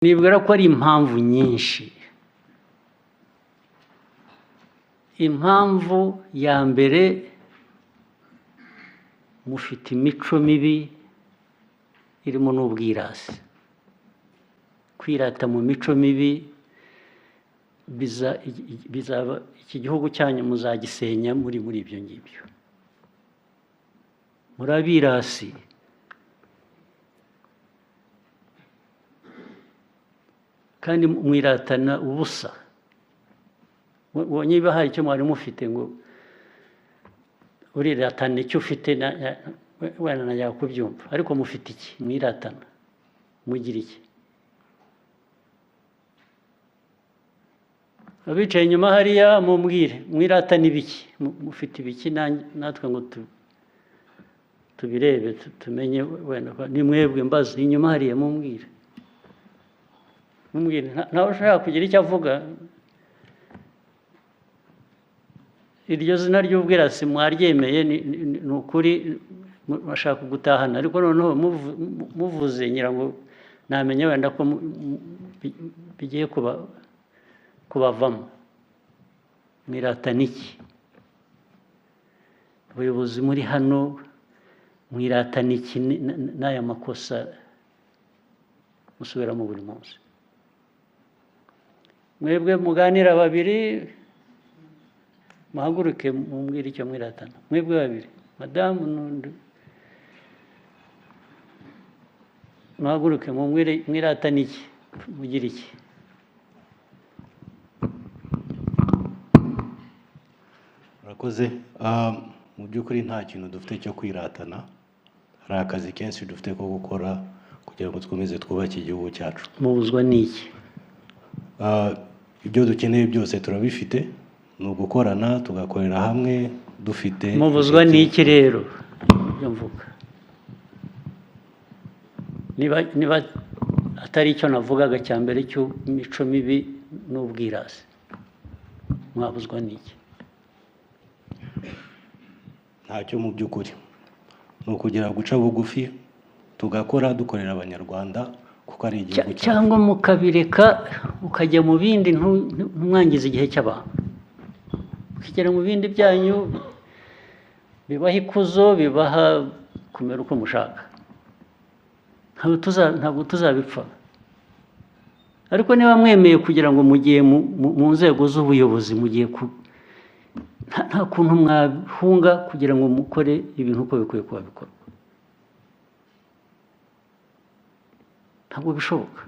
nibwira ko ari impamvu nyinshi. Impamvu ya mbere, mufite imico mibi irimo n'ubwirasi. Kwirata mu mico mibi bizaba iki gihugu cyanyu muzagisenya muri ibyo ngibyo. Murabirasi. Kandi mwiratana ubusa. Niba hari icyo mwari mufite ngo uriratana icyo ufite wenda najya kubyumva, ariko mufite iki? Mwiratana mugira iki? Abicaye inyuma hariya mumbwire mwiratana ibiki, mufite ibiki natwe ngo tubirebe tumenye. Wenda ni mwebwe mbaza inyuma hariya mumbwire ntawe ushaka kugira icyo avuga. Iryo zina ry'ubwirasi mwaryemeye, ni ukuri bashaka gutahana, ariko noneho muvuze ngira ngo namenye wenda ko bigiye kubavamo. Mwiratana iki? Abayobozi muri hano mwiratana iki n'aya makosa musubiramo buri munsi? Mwebwe muganira babiri, muhaguruke mumbwire icyo mwiratana. Mwebwe babiri, madamu n'undi, muhaguruke mumbwire mwiratana iki, mugira iki? Murakoze. Mu by'ukuri nta kintu dufite cyo kwiratana. Hari akazi kenshi dufite ko gukora kugira ngo twemeze twubake igihugu cyacu. Mubuzwa n'iki? Ibyo dukeneye byose turabifite, ni ugukorana tugakorera hamwe dufite. Mubuzwa n'iki rero? Ibyo mvuga niba atari icyo navugaga cya mbere cy'imico mibi n'ubwirasi, mwabuzwa n'iki? Ntacyo mu by'ukuri, ni ukugira guca bugufi tugakora dukorera abanyarwanda kuko ari igihugu cyacu. Cyangwa mukabireka mukajya mu bindi, ntumwangize igihe cy'abantu, mukigera mu bindi byanyu bibaha ikuzo, bibaha kumera uko mushaka. Ntabwo tuzabipfa. Ariko niba mwemeye kugira ngo mugiye mu nzego z'ubuyobozi, mugiye nta kuntu mwahunga kugira ngo mukore ibintu uko bikwiye kuba bikorwa. Ntabwo bishoboka.